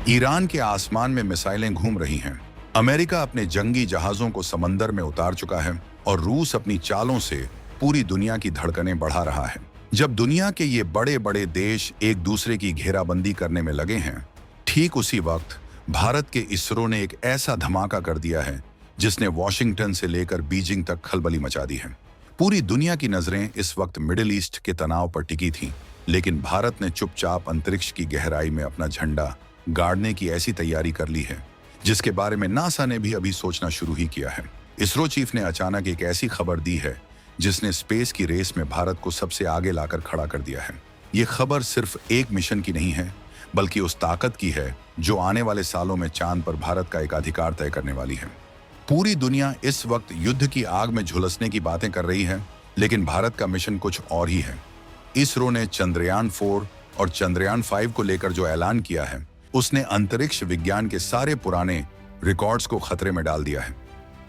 Iran के आसमान में मिसाइलें घूम रही हैं। अमेरिका अपने जंगी जहाजों को समंदर में उतार चुका है और रूस अपनी चालों से पूरी दुनिया की धड़कनें बढ़ा रहा है। जब दुनिया के ये बड़े बड़े देश एक दूसरे की घेराबंदी करने में लगे हैं, ठीक उसी वक्त भारत के इसरो ने एक ऐसा धमाका कर दिया है जिसने वॉशिंगटन से लेकर बीजिंग तक खलबली मचा दी है। पूरी दुनिया की नजरें इस वक्त मिडिल ईस्ट के तनाव पर टिकी थीं, लेकिन भारत ने चुपचाप अंतरिक्ष की गहराई में अपना झंडा गाड़ने की ऐसी तैयारी कर ली है जिसके बारे में नासा ने भी अभी सोचना शुरू ही किया है। इसरो चीफ ने अचानक एक ऐसी खबर दी है जिसने स्पेस की रेस में भारत को सबसे आगे लाकर खड़ा कर दिया है। ये खबर सिर्फ एक मिशन की नहीं है, बल्कि उस ताकत की है जो आने वाले सालों में चांद पर भारत का एक अधिकार तय करने वाली है। पूरी दुनिया इस वक्त युद्ध की आग में झुलसने की बातें कर रही है, लेकिन भारत का मिशन कुछ और ही है। इसरो ने चंद्रयान 4 और चंद्रयान 5 को लेकर जो ऐलान किया है, उसने अंतरिक्ष विज्ञान के सारे पुराने रिकॉर्ड्स को खतरे में डाल दिया है।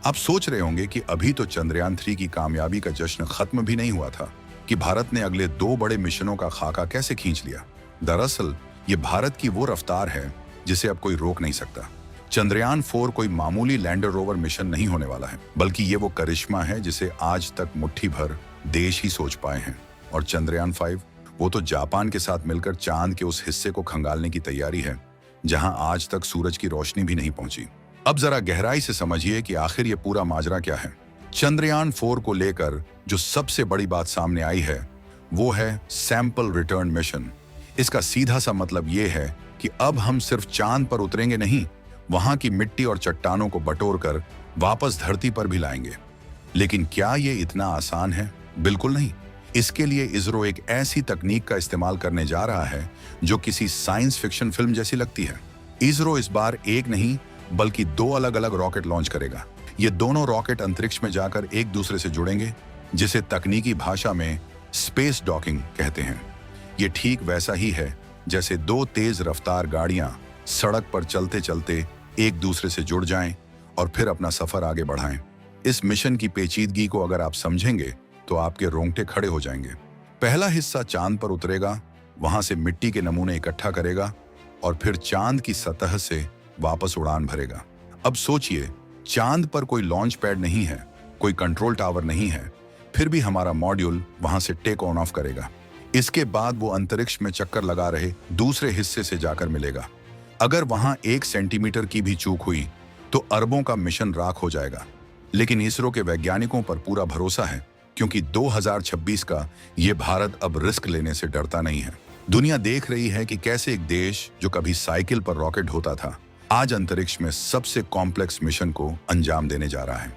आप सोच रहे होंगे कि अभी तो चंद्रयान 3 की कामयाबी का जश्न खत्म भी नहीं हुआ था कि भारत ने अगले 2 बड़े मिशनों का खाका कैसे खींच लिया। दरअसल ये भारत की वो रफ्तार है जिसे अब कोई रोक नहीं सकता। चंद्रयान 4 कोई मामूली लैंडर रोवर मिशन नहीं होने वाला है, बल्कि ये वो करिश्मा है जिसे आज तक मुट्ठी भर देश ही सोच पाए हैं। और चंद्रयान 5 वो तो जापान के साथ मिलकर चांद के उस हिस्से को खंगालने की तैयारी है जहां आज तक सूरज की रोशनी भी नहीं पहुंची। अब जरा गहराई से समझिए कि आखिर ये पूरा माजरा क्या है। चंद्रयान 4 को लेकर जो सबसे बड़ी बात सामने आई है वो है सैंपल रिटर्न मिशन। इसका सीधा सा मतलब ये है कि अब हम सिर्फ चांद पर उतरेंगे नहीं, वहां की मिट्टी और चट्टानों को बटोर कर वापस धरती पर भी लाएंगे। लेकिन क्या ये इतना आसान है? बिल्कुल नहीं। इसके लिए इसरो एक ऐसी तकनीक का इस्तेमाल करने जा रहा है जो किसी साइंस फिक्शन फिल्म जैसी लगती है। इसरो इस बार एक नहीं बल्कि 2 अलग अलग रॉकेट लॉन्च करेगा। ये दोनों रॉकेट अंतरिक्ष में जाकर एक दूसरे से जुड़ेंगे, जिसे तकनीकी भाषा में स्पेस डॉकिंग कहते हैं। ये ठीक वैसा ही है जैसे 2 तेज रफ्तार गाड़ियां सड़क पर चलते चलते एक दूसरे से जुड़ जाएं और फिर अपना सफर आगे बढ़ाएं। इस मिशन की पेचीदगी को अगर आप समझेंगे तो आपके रोंगटे खड़े हो जाएंगे। पहला हिस्सा चांद पर उतरेगा, वहां से मिट्टी के नमूने इकट्ठा करेगा और फिर चांद की सतह से वापस उड़ान भरेगा। अब सोचिए, चांद पर कोई लॉन्च पैड नहीं है, कोई कंट्रोल टावर नहीं है, फिर भी हमारा मॉड्यूल वहां से टेक ऑन ऑफ करेगा। इसके बाद वो अंतरिक्ष में चक्कर लगा रहे दूसरे हिस्से से जाकर मिलेगा। अगर वहां 1 सेंटीमीटर की भी चूक हुई तो अरबों का मिशन राख हो जाएगा। लेकिन इसरो के वैज्ञानिकों पर पूरा भरोसा है, क्योंकि 2026 का ये भारत अब रिस्क लेने से डरता नहीं है। दुनिया देख रही है कि कैसे एक देश जो कभी साइकिल पर रॉकेट होता था, आज अंतरिक्ष में सबसे कॉम्प्लेक्स मिशन को अंजाम देने जा रहा है।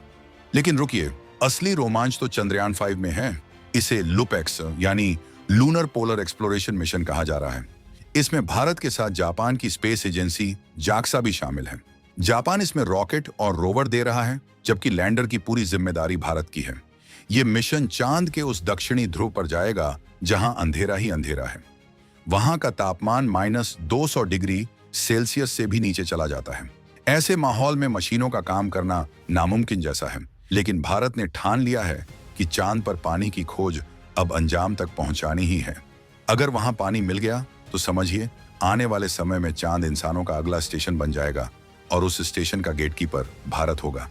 लेकिन रुकिए, असली रोमांच तो चंद्रयान 5 में है। इसे लुपेक्स यानी लूनर पोलर एक्सप्लोरेशन मिशन कहा जा रहा है। इसमें भारत के साथ जापान की स्पेस एजेंसी जाक्सा भी शामिल है। जापान इसमें रॉकेट और रोवर दे रहा है, जबकि लैंडर की पूरी जिम्मेदारी भारत की है। ये मिशन चांद के उस दक्षिणी ध्रुव पर जाएगा जहां अंधेरा ही अंधेरा है। वहां का तापमान -200 डिग्री सेल्सियस से भी नीचे चला जाता है। ऐसे माहौल में मशीनों का काम करना नामुमकिन जैसा है। लेकिन भारत ने ठान लिया है कि चांद पर पानी की खोज अब अंजाम तक पहुंचानी ही है। अगर वहां पानी मिल गया तो समझिए, आने वाले समय में चांद इंसानों का अगला स्टेशन बन जाएगा और उस स्टेशन का गेटकीपर भारत होगा।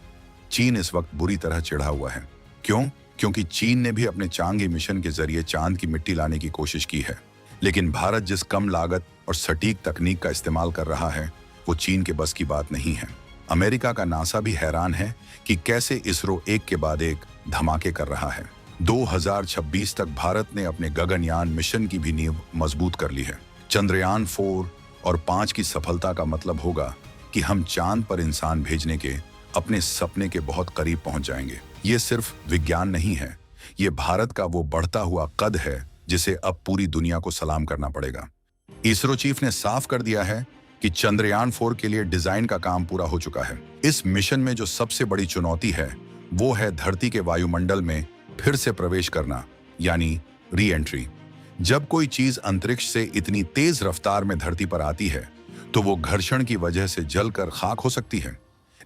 चीन इस वक्त बुरी तरह चिढ़ा हुआ है। क्यों? क्योंकि चीन ने भी अपने चांगी मिशन के जरिए चांद की मिट्टी लाने की कोशिश की है। लेकिन भारत जिस कम लागत और सटीक तकनीक का इस्तेमाल कर रहा है, वो चीन के बस की बात नहीं है। अमेरिका का नासा भी हैरान है कि कैसे इसरो एक के बाद एक धमाके कर रहा है। 2026 तक भारत ने अपने गगनयान मिशन की भी नींव मजबूत कर ली है। चंद्रयान 4 और 5 की सफलता का मतलब होगा कि हम चांद पर इंसान भेजने के अपने सपने के बहुत करीब पहुंच जाएंगे। ये सिर्फ विज्ञान नहीं है, ये भारत का वो बढ़ता हुआ कद है जिसे अब पूरी दुनिया को सलाम करना पड़ेगा। इसरो चीफ ने साफ कर दिया है कि चंद्रयान 4 के लिए डिजाइन का काम पूरा हो चुका है। इस मिशन में जो सबसे बड़ी चुनौती है वो है धरती के वायुमंडल में फिर से प्रवेश करना, यानी री एंट्री। जब कोई चीज अंतरिक्ष से इतनी तेज रफ्तार में धरती पर आती है तो वो घर्षण की वजह से जलकर खाक हो सकती है।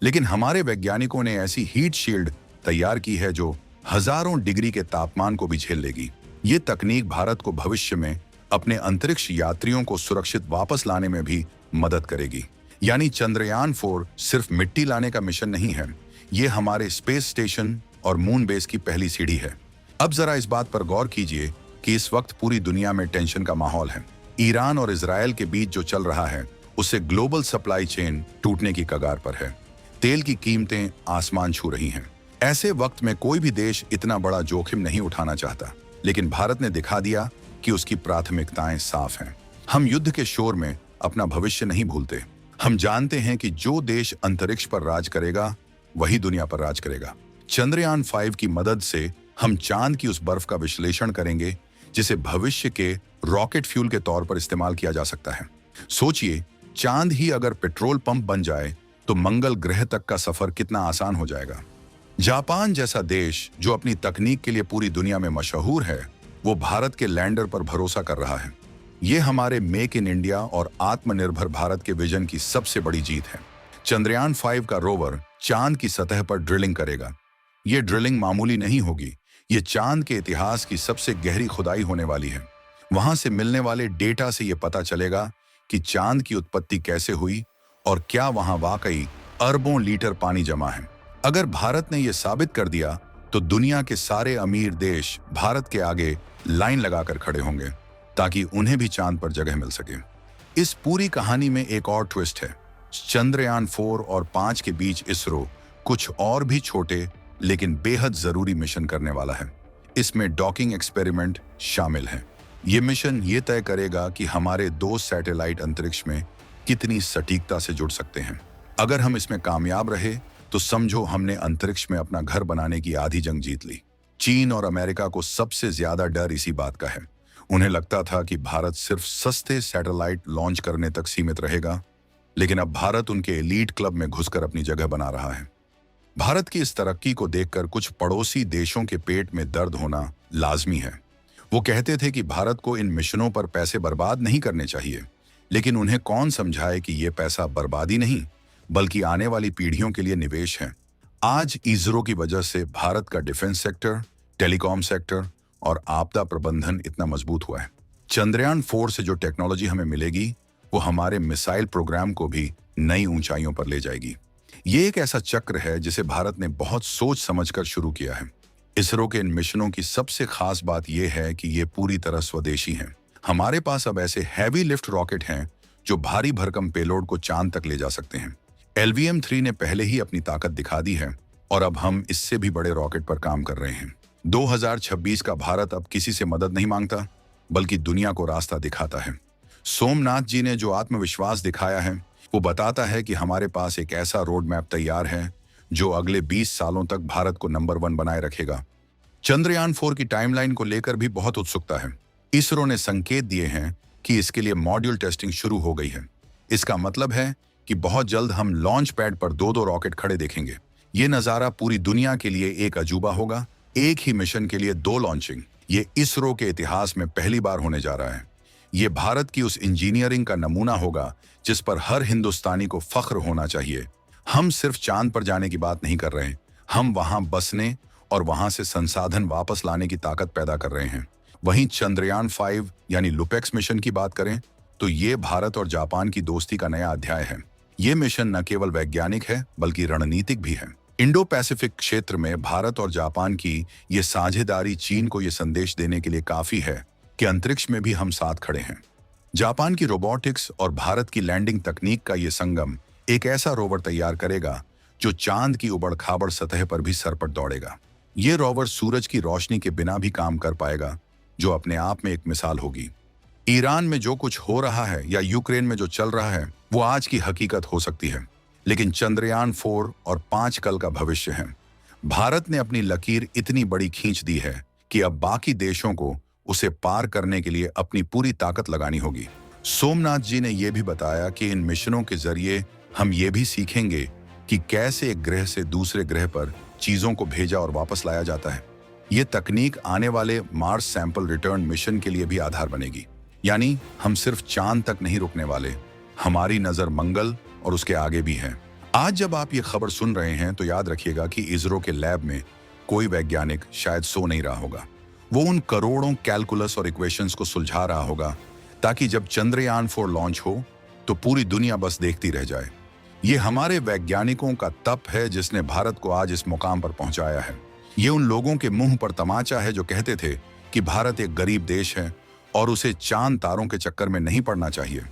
लेकिन हमारे वैज्ञानिकों ने ऐसी हीट शील्ड तैयार की है जो हजारों डिग्री के तापमान को भी झेल लेगी। ये तकनीक भारत को भविष्य में अपने अंतरिक्ष यात्रियों को सुरक्षित वापस लाने में भी मदद करेगी। यानी चंद्रयान 4 सिर्फ मिट्टी लाने का मिशन नहीं है, ये हमारे स्पेस स्टेशन और मून बेस की पहली सीढ़ी है। अब जरा इस बात पर गौर कीजिए कि इस वक्त पूरी दुनिया में टेंशन का माहौल है। ईरान और इजराइल के बीच जो चल रहा है उससे ग्लोबल सप्लाई चेन टूटने की कगार पर है। तेल की कीमतें आसमान छू रही हैं। ऐसे वक्त में कोई भी देश इतना बड़ा जोखिम नहीं उठाना चाहता, लेकिन भारत ने दिखा दिया कि उसकी प्राथमिकताएं साफ हैं। हम युद्ध के शोर में अपना भविष्य नहीं भूलते। हम जानते हैं कि जो देश अंतरिक्ष पर राज करेगा वही दुनिया पर राज करेगा। चंद्रयान 5 की मदद से हम चांद की उस बर्फ का विश्लेषण करेंगे जिसे भविष्य के रॉकेट फ्यूल के तौर पर इस्तेमाल किया जा सकता है। सोचिए, चांद ही अगर पेट्रोल पंप बन जाए तो मंगल ग्रह तक का सफर कितना आसान हो जाएगा। जापान जैसा देश जो अपनी तकनीक के लिए पूरी दुनिया में मशहूर है, वो भारत के लैंडर पर भरोसा कर रहा है। ये हमारे मेक इन इंडिया और आत्मनिर्भर भारत के विजन की सबसे बड़ी जीत है। चंद्रयान 5 का रोवर चांद की सतह पर ड्रिलिंग करेगा। ये ड्रिलिंग मामूली नहीं होगी, ये चांद के इतिहास की सबसे गहरी खुदाई होने वाली है। वहां से मिलने वाले डेटा से ये पता चलेगा कि चांद की उत्पत्ति कैसे हुई और क्या वहां वाकई अरबों लीटर पानी जमा है। अगर भारत ने यह साबित कर दिया तो दुनिया के सारे अमीर देश भारत के आगे लाइन लगाकर खड़े होंगे ताकि उन्हें भी चांद पर जगह मिल सके। इस पूरी कहानी में एक और ट्विस्ट है। चंद्रयान 4 और 5 के बीच इसरो कुछ और भी छोटे लेकिन बेहद जरूरी मिशन करने वाला है। इसमें डॉकिंग एक्सपेरिमेंट शामिल है। ये मिशन ये तय करेगा कि हमारे 2 सैटेलाइट अंतरिक्ष में कितनी सटीकता से जुड़ सकते हैं। अगर हम इसमें कामयाब रहे तो समझो हमने अंतरिक्ष में अपना घर बनाने की आधी जंग जीत ली। चीन और अमेरिका को सबसे ज्यादा डर इसी बात का है। उन्हें लगता था कि भारत सिर्फ सस्ते सैटेलाइट लॉन्च करने तक सीमित रहेगा, लेकिन अब भारत उनके एलीट क्लब में घुसकर अपनी जगह बना रहा है। भारत की इस तरक्की को देखकर कुछ पड़ोसी देशों के पेट में दर्द होना लाजमी है। वो कहते थे कि भारत को इन मिशनों पर पैसे बर्बाद नहीं करने चाहिए, लेकिन उन्हें कौन समझाए कि ये पैसा बर्बादी नहीं बल्कि आने वाली पीढ़ियों के लिए निवेश है। आज इसरो की वजह से भारत का डिफेंस सेक्टर, टेलीकॉम सेक्टर और आपदा प्रबंधन इतना मजबूत हुआ है। चंद्रयान 4 से जो टेक्नोलॉजी हमें मिलेगी वो हमारे मिसाइल प्रोग्राम को भी नई ऊंचाइयों पर ले जाएगी। ये एक ऐसा चक्र है जिसे भारत ने बहुत सोच समझकर शुरू किया है। इसरो के इन मिशनों की सबसे खास बात यह है कि ये पूरी तरह स्वदेशी हैं। हमारे पास अब ऐसे हैवी लिफ्ट रॉकेट हैं जो भारी भरकम पेलोड को चांद तक ले जा सकते हैं। LVM-3 ने पहले ही अपनी ताकत दिखा दी है और अब हम इससे भी बड़े रॉकेट पर काम कर रहे हैं। 2026 का भारत अब किसी से मदद नहीं मांगता बल्कि दुनिया को रास्ता दिखाता है। सोमनाथ जी ने जो आत्मविश्वास दिखाया है वो बताता है कि हमारे पास एक ऐसा रोड मैप तैयार है जो अगले 20 सालों तक भारत को नंबर 1 बनाए रखेगा। चंद्रयान 4 की टाइमलाइन को लेकर भी बहुत उत्सुकता है। इसरो ने संकेत दिए हैं कि इसके लिए मॉड्यूल टेस्टिंग शुरू हो गई है। इसका मतलब है कि बहुत जल्द हम लॉन्च पैड पर 2-2 रॉकेट खड़े देखेंगे। ये नज़ारा पूरी दुनिया के लिए एक अजूबा होगा। एक ही मिशन के लिए 2 लॉन्चिंग, ये इसरो के इतिहास में पहली बार होने जा रहा है। ये भारत की उस इंजीनियरिंग का नमूना होगा जिस पर हर हिंदुस्तानी को फख्र होना चाहिए। हम सिर्फ चांद पर जाने की बात नहीं कर रहे, हम वहां बसने और वहां से संसाधन वापस लाने की ताकत पैदा कर रहे हैं। वहीं चंद्रयान 5 यानी लुपेक्स मिशन की बात करें तो ये भारत और जापान की दोस्ती का नया अध्याय है। ये मिशन न केवल वैज्ञानिक है बल्कि रणनीतिक भी है। इंडो पैसिफिक क्षेत्र में भारत और जापान की ये साझेदारी चीन को ये संदेश देने के लिए काफी है कि अंतरिक्ष में भी हम साथ खड़े हैं। जापान की रोबोटिक्स और भारत की लैंडिंग तकनीक का ये संगम एक ऐसा रोवर तैयार करेगा जो चांद की उबड़-खाबड़ सतह पर भी सरपट दौड़ेगा। ये रोवर सूरज की रोशनी के बिना भी काम कर पाएगा, जो अपने आप में एक मिसाल होगी। ईरान में जो कुछ हो रहा है या यूक्रेन में जो चल रहा है वो आज की हकीकत हो सकती है, लेकिन चंद्रयान 4 और 5 कल का भविष्य है। भारत ने अपनी लकीर इतनी बड़ी खींच दी है कि अब बाकी देशों को उसे पार करने के लिए अपनी पूरी ताकत लगानी होगी। सोमनाथ जी ने यह भी बताया कि इन मिशनों के जरिए हम ये भी सीखेंगे कि कैसे एक ग्रह से दूसरे ग्रह पर चीजों को भेजा और वापस लाया जाता है। ये तकनीक आने वाले मार्स सैंपल रिटर्न मिशन के लिए भी आधार बनेगी। यानी हम सिर्फ चांद तक नहीं रुकने वाले, हमारी नजर मंगल और उसके आगे भी है। आज जब आप ये खबर सुन रहे हैं तो याद रखिएगा कि इसरो के लैब में कोई वैज्ञानिक शायद सो नहीं रहा होगा। वो उन करोड़ों कैलकुलस और इक्वेशंस को सुलझा रहा होगा ताकि जब चंद्रयान 4 लॉन्च हो तो पूरी दुनिया बस देखती रह जाए। ये हमारे वैज्ञानिकों का तप है जिसने भारत को आज इस मुकाम पर पहुंचाया है। ये उन लोगों के मुंह पर तमाचा है जो कहते थे कि भारत एक गरीब देश है और उसे चांद तारों के चक्कर में नहीं पड़ना चाहिए।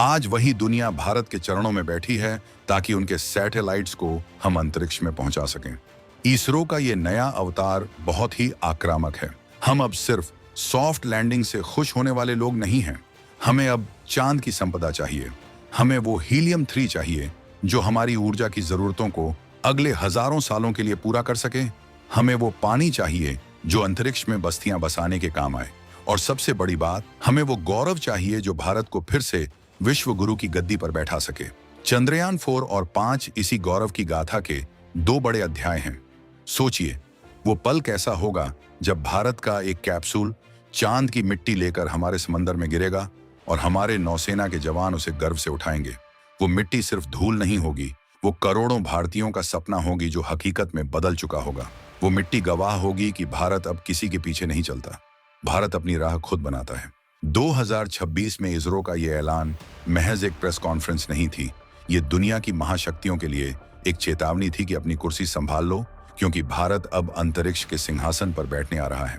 आज वही दुनिया भारत के चरणों में बैठी है ताकि उनके सैटेलाइट्स को हम अंतरिक्ष में पहुंचा सकें। इसरो का ये नया अवतार बहुत ही आक्रामक है। हम अब सिर्फ सॉफ्ट लैंडिंग से खुश होने वाले लोग नहीं हैं। हमें अब चांद की संपदा चाहिए। हमें वो हीलियम 3 चाहिए जो हमारी ऊर्जा की जरूरतों को अगले हजारों सालों के लिए पूरा कर सके। हमें वो पानी चाहिए जो अंतरिक्ष में बस्तियां बसाने के काम आए। और सबसे बड़ी बात, हमें वो गौरव चाहिए जो भारत को फिर से विश्व गुरु की गद्दी पर बैठा सके। चंद्रयान 4 और 5 इसी गौरव की गाथा के 2 बड़े अध्याय हैं। सोचिए, वो पल कैसा होगा जब भारत का एक कैप्सूल चांद की मिट्टी लेकर हमारे समंदर में गिरेगा और हमारे नौसेना के जवान उसे गर्व से उठाएंगे। वो मिट्टी सिर्फ धूल नहीं होगी, वो करोड़ों भारतीयों का सपना होगी जो हकीकत में बदल चुका होगा। वो मिट्टी गवाह होगी कि भारत अब किसी के पीछे नहीं चलता, भारत अपनी राह खुद बनाता है। 2026 में इसरो का ये ऐलान महज एक प्रेस कॉन्फ्रेंस नहीं थी। ये दुनिया की महाशक्तियों के लिए एक चेतावनी थी कि अपनी कुर्सी संभाल लो, क्योंकि भारत अब अंतरिक्ष के सिंहासन पर बैठने आ रहा है।